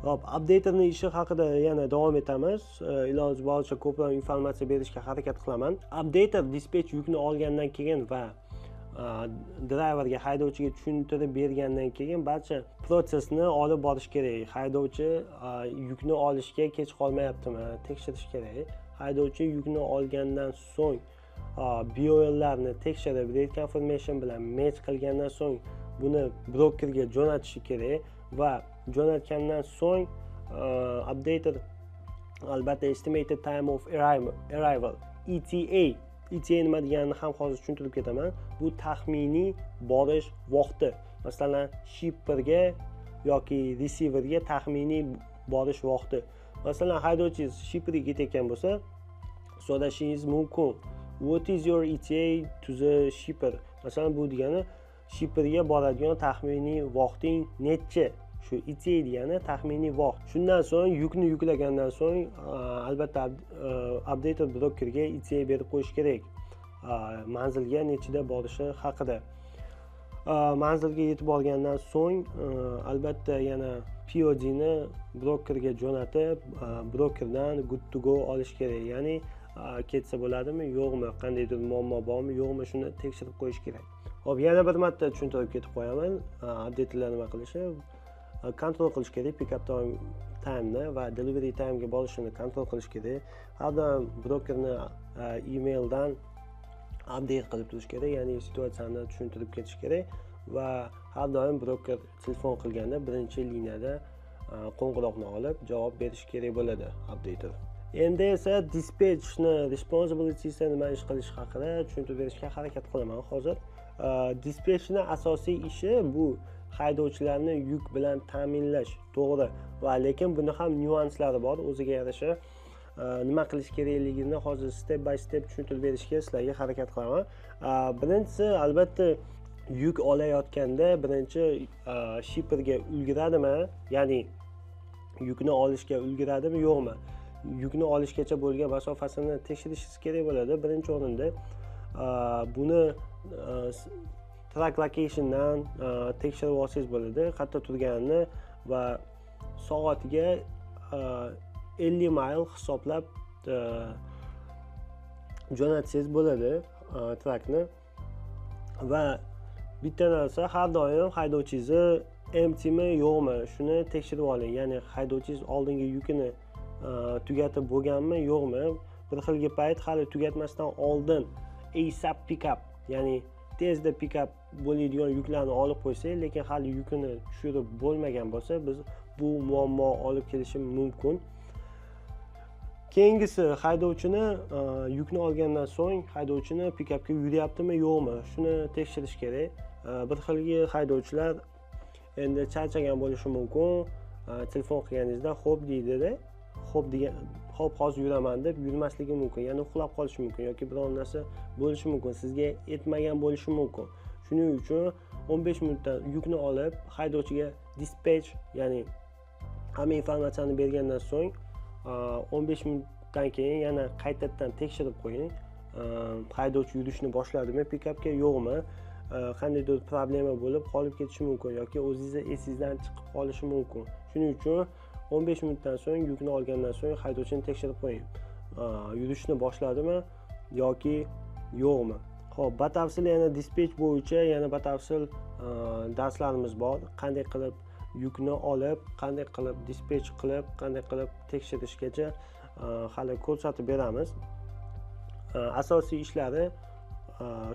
Hop, updaterning ishi haqida yana davom etamiz. Iloji boricha ko'proq informatsiya berishga harakat qilaman. Updater dispetch yukni olgandan keyin va driverga, haydovchiga tushuntirib bergandan keyin barcha prosesni olib borish kerak. Haydovchi yukni olishga kech qolmayaptimi, tekshirish kerak. Haydovchi yukni olgandan so'ng BOLlarni tekshirib, rate confirmation bilan match qilgandan so'ng buni brokerga jo'natishi kerak va jo'natgandan so'ng updater albatta estimated time of arrival ETA nima deganini ham hozir tushuntirib ketaman. Bu taxminiy borish vaqti. Masalan, shipperga yoki receiverga taxminiy borish vaqti. Masalan, haydovchingiz shipperga ketayotgan bo'lsa, so'rashingiz mumkin. What is your ETA to the shipper? Masalan, bu degani shipperga boradigan taxminiy vaqting necha? Shu ETA degani taxminiy vaqt. Shundan so'ng yukni yuklagandan so'ng albatta updater brokerga ETA berib qo'yish kerak. Manzilga nechida borishi haqida. Manzilga yetib borgandan so'ng albatta yana POD ni brokerga jo'natib, brokerdan good to go olish kerak. Ya'ni ketsa bo'ladimi, yo'qmi, qandaydir muammo bormi, yo'qmi, shuni tekshirib qo'yish kerak. Hop, yana bir marta tushuntirib ketib qo'yaman. Updatelar nima qilishi, kontrol qilish kerak, pick up time ni va delivery time ga borishini kontrol qilish kerak. Har doim brokerni emaildan update qilib turish kerak, ya'ni situatsiyani tushuntirib ketish kerak va har doim broker telefon qilganda birinchi liniyada qo'ng'iroqni olib javob berish kerak bo'ladi updater. Endi esa dispatchni responsibility'si nima ish qilish haqida tushuntirib berishga harakat qilaman hozir. Dispatchning asosiy ishi bu haydovchilarni yuk bilan ta'minlash, to'g'ri, va lekin buni ham nyuanslari bor, o'ziga yarasha nima qilish kerakligini hozir step by step tushuntirib berishga sizlarga harakat qilaman. Birinchisi, albatta yuk olayotganda birinchi shipperga ulguradimi, ya'ni yukni olishga ulguradimi, yo'qmi? Yukni olishgacha bo'lgan masofasini tekshirishingiz kerak bo'ladi. Birinchi o'rinda buni track locationdan tekshirib olsangiz bo'ladi, qayerda turganini va soatiga 50 mayl hisoblab jo'natsangiz bo'ladi trackni. Va bitta narsa, har doim haydovchingizni emptymi yo'qmi, shuni tekshirib oling. Ya'ni haydovchingiz oldingi yukini tugatib bo'lganmi yo'qmi? Bir xilgi payt hali tugatmasdan oldin ASAP pickup, ya'ni tezda pickup bo'ladigan yuklarni olib qo'ysak, lekin hali yukini tushirib bo'lmagan bo'lsa, biz bu muammo olib kelishi mumkin. Keyingisi, haydovchini yukni olgandan so'ng haydovchini pickupga yuryaptimi yo'qmi, shuni tekshirish kerak. Bir xilgi haydovchilar endi charchagan bo'lishi mumkin. Telefon qilganingizda xo'p deydi-da, xo'p hozir yuraman deb yurmasligi mumkin, ya'ni uxlab qolishi mumkin yoki biror narsa bo'lishi mumkin, sizga yetmagan bo'lishi mumkin. Shuning uchun 15 minutdan yukni olib haydovchiga dispatch, ya'ni hamma informatsiyani bergandan so'ng 15 minutdan keyin yana qaytadan tekshirib qo'ying. Haydovchi yurishni boshladimi pickupga yo'qmi? Qandaydir problema bo'lib qolib ketishi mumkin yoki o'zingizni esingizdan chiqib qolishi mumkin. Shuning uchun 15 minutdan so'ng yukni olgandan so'ng haydovchini tekshirib qo'ying. Yurishni boshladimi yoki yo'qmi? Xo'p, batafsil yana dispatch bo'yicha yana batafsil darslarimiz bor. Qanday qilib yukni olib, qanday qilib dispatch qilib, qanday qilib tekshirishgacha hali ko'rsatib beramiz. Asosiy ishlari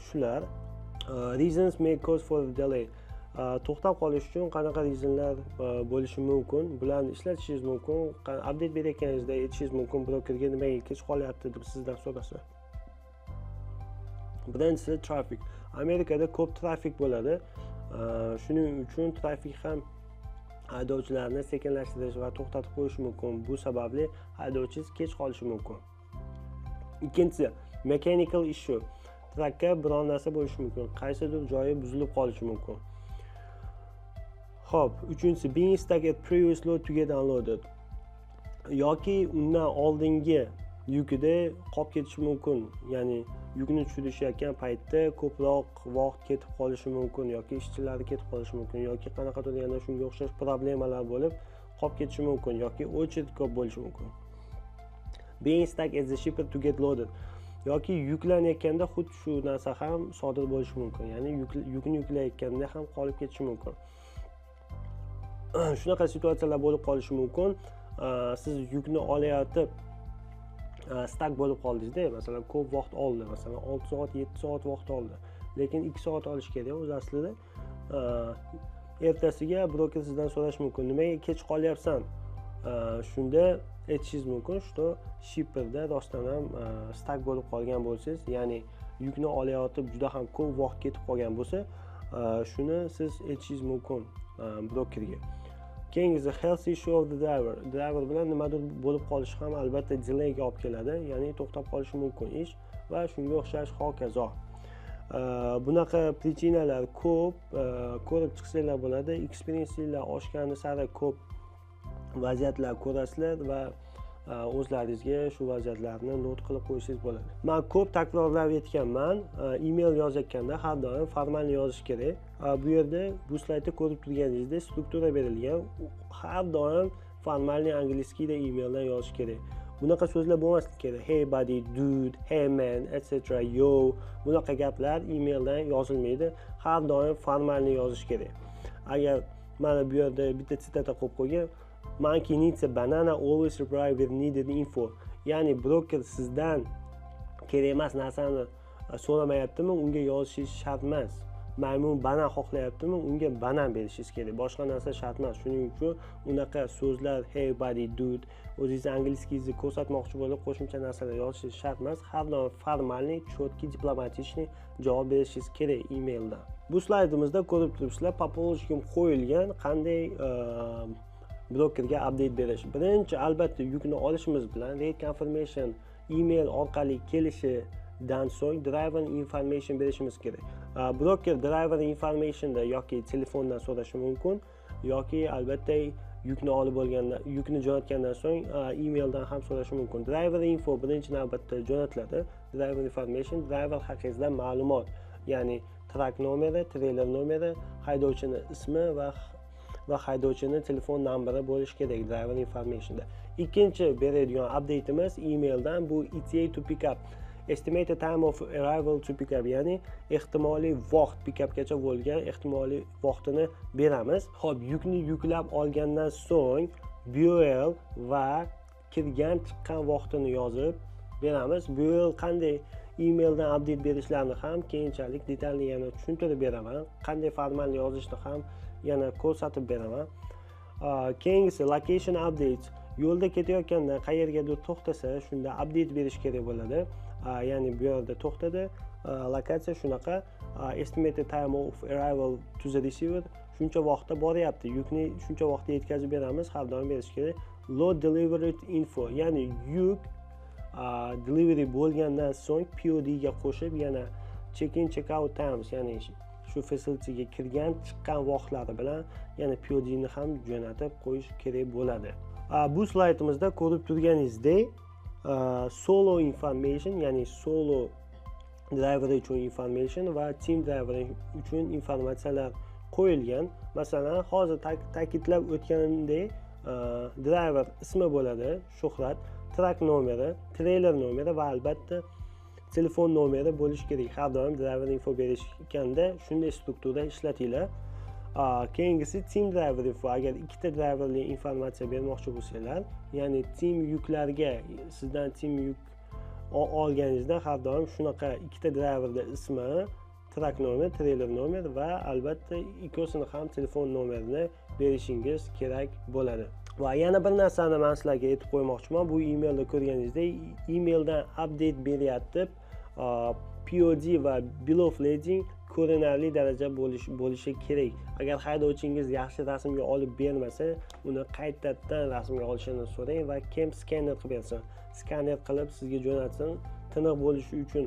shular. Reasons may cause for delay. To'xtab qolish uchun qanaqa reasonlar bo'lishi mumkin? Bularni ishlatishingiz mumkin. Update berayotganingizda aytishingiz mumkin, brokerga nimaga kech qolyapti deb sizdan so'rasa. Birinchisi traffic. Amerikada ko'p trafik bo'ladi. Shuning uchun trafik ham haydovchilarni sekinlashtirish va to'xtatib qo'yish mumkin. Bu sababli haydovchingiz kech qolishi mumkin. Ikkinchisi, mechanical issue. Trackka biror narsa bo'lishi mumkin. Qaysidir joyi buzilib qolishi mumkin. Xo'p, uchinchisi, being stuck at previous load to get unloaded. Yoki undan oldingi yukida qolib ketishi mumkin. Ya'ni yukni tushirishayotgan paytda ko'proq vaqt ketib qolishi mumkin yoki ishchilari ketib qolishi mumkin yoki qanaqadir yana shunga o'xshash problemalar bo'lib qolib ketishi mumkin yoki очередь ko'p bo'lishi mumkin. Being stuck as a shipper to get loaded yoki yuklanayotganda xuddi shu narsa ham sodir bo'lishi mumkin. Ya'ni yukni yuklayotganda ham qolib ketishi mumkin. Shunaqa situatsiyalar bo'lib qolishi mumkin. Siz yukni olayotib stuck bo'lib qoldingiz-da, masalan, ko'p vaqt oldi, masalan 6 soat, 7 soat vaqt oldi. Lekin 2 soat olish kerak o'zi aslida. Ertasiga broker sizdan so'rash mumkin, nimaga kech qolyapsan? Shunda aytishingiz mumkin, что shipperda rostdan ham stuck bo'lib qolgan bo'lsangiz, ya'ni yukni olayotib juda ham ko'p vaqt ketib qolgan bo'lsa, shuni siz aytishingiz mumkin brokerga. Keyingisi health issue of the driver bilan nimadir bo'lib qolishi ham albatta delayga olib keladi, ya'ni to'xtab qolishi mumkin ish va shunga o'xshash hokazo. Bunaqa prичиналар ko'p, ko'rib chiqsanglar bo'ladi. Experience'lar oshgani sari ko'p vaziyatlar ko'rasizlar va o'zlaringizga shu vaziyatlarni not qilib qo'yishingiz bo'ladi. Men ko'p takrorlab aytganman, email yozayotganda har doim formal yozish kerak. Bu yerda bu slaydda ko'rib turganingizdek struktura berilgan. Har doim formalni angliyskida emaildan yozish kerak. Bunaqa so'zlar bo'lmasligi kerak. Hey buddy, dude, hey man, etc. yo. Bunaqa gaplar emaildan yozilmaydi. Har doim formalni yozish kerak. Agar mana bu yerda bitta sitata qo'yib qo'ygan, monkey needs a banana, always reply with needed info. Ya'ni broker sizdan kerak emas narsani so'ramayaptimi, unga yozishingiz shart emas. Maymun banan xohlayaptimi, unga banan berishingiz kerak. Boshqa narsa shart emas. Shuning uchun unaqa so'zlar hey buddy, dude, o'zingizni angliyskiyizni ko'rsatmoqchi bo'lib qo'shimcha narsalar yozishingiz shart emas. Har doim formalniy, cho'tki, diplomatичный javob berishingiz kerak emailda. Bu slaydimizda ko'rib turibsizlar, по полочкам qo'yilgan qanday brokerga update berish. Birinchi albatta yukni olishimiz bilan rate confirmation email orqali kelishidan so'ng driver information berishimiz kerak. Broker driver informationda yoki telefondan so'rashi mumkin yoki albatta yukni olib bo'lganda, yukni jo'natgandan so'ng emaildan ham so'rashi mumkin. Driver info birinchi navbatda jo'natiladi. Driver information driver haqida ma'lumot, ya'ni truck nomeri, trailer nomeri, haydovchini ismi va haydovchini telefon nambari bo'lishi kerak driver informationda. Ikkinchi beradigan updateimiz emaildan bu ETA to pick up. Estimated time of arrival to pick up, ya'ni ehtimoliy vaqt pick upgacha bo'lgan ehtimoliy vaqtini beramiz. Xo'p, yukni yuklab olgandan so'ng BOL va kirgan chiqqan vaqtini yozib beramiz. BOL qanday emaildan update berishlarini ham keyinchalik detalli yana tushuntirib beraman. Qanday formalni yozishni ham yana ko'rsatib beraman. Keyingisi location updates. Yo'lda ketayotganda qayergadir to'xtasa, shunda update berish kerak bo'ladi. Ya'ni bu yerda to'xtadi, lokatsiya shunaqa, estimated time of arrival to the receiver, shuncha vaqtda boryapti, yukni shuncha vaqtda yetkazib beramiz, har doim berish kerak. Load delivered info, ya'ni yuk delivery bo'lgandan so'ng POD ga qo'shib yana check-in check-out times, ya'ni shu facilityga kirgan chiqqan vaqtlari bilan yana POD ni ham jo'natib qo'yish kerak bo'ladi. Bu slaydimizda ko'rib turganingizdek solo information, ya'ni solo driver uchun information va team driver uchun informatsiyalar qo'yilgan. Masalan, hozir ta'kidlab o'tganimdek, driver ismi bo'ladi, Shuhrat, truck nomeri, trailer nomeri va albatta telefon nomeri bo'lishi kerak. Har doim driver info berishganda shunday strukturada ishlatinglar. Keyingisi team driver info. Agar ikkita driverli informatsiya bermoqchi bo'lsanglar, ya'ni team yuklarga sizdan team yuk olganingizda har doim shunaqa ikkita driverda ismi, truck nomer, trailer nomer va albatta ikkosini ham telefon nomerini berishingiz kerak bo'ladi. Va yana bir narsani men sizlarga aytib qo'ymoqchiman. Bu emailda ko'rganingizdek, emaildan update beryapti. POD va bill of lading ko'rinarli darajada bo'lishi kerak. Agar haydovchingiz yaxshi rasmga olib bermasa, uni qaytadan rasmga olishini so'rang va kim skanner qilib bersin. Skanner qilib sizga jo'natsin. Tiniq bo'lishi uchun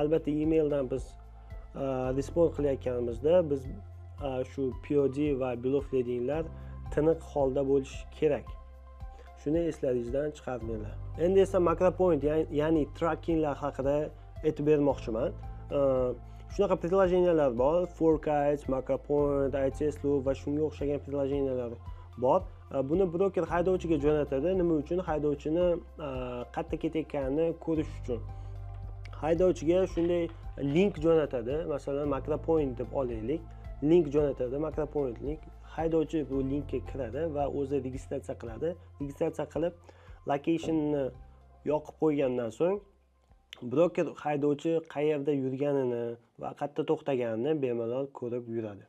albatta emaildan biz respond qilayotganimizda biz shu POD va bill of ladinglar tiniq holda bo'lishi kerak. Shuni eslaringizdan chiqarmanglar. Endi esa macro point, ya'ni trackinglar haqida aytib bermoqchiman. Shunaqa prilojeneyalar bor, forecast, macro point, ITS loop va shunga o'xshagan prilojeneyalar bor. Buni broker haydovchiga jo'natadi. Nima uchun? Haydovchini qayerda ketayotganini ko'rish uchun. Haydovchiga shunday link jo'natadi. Masalan, MacroPoint deb olaylik. Link jo'natadi, MacroPoint link. Haydovchi bu linkka kiradi va o'zi registratsiya qiladi. Registratsiya qilib, locationni yoqib qo'ygandan so'ng broker haydovchi qayerda yurganini va qayerda to'xtaganini bemalol ko'rib yuradi.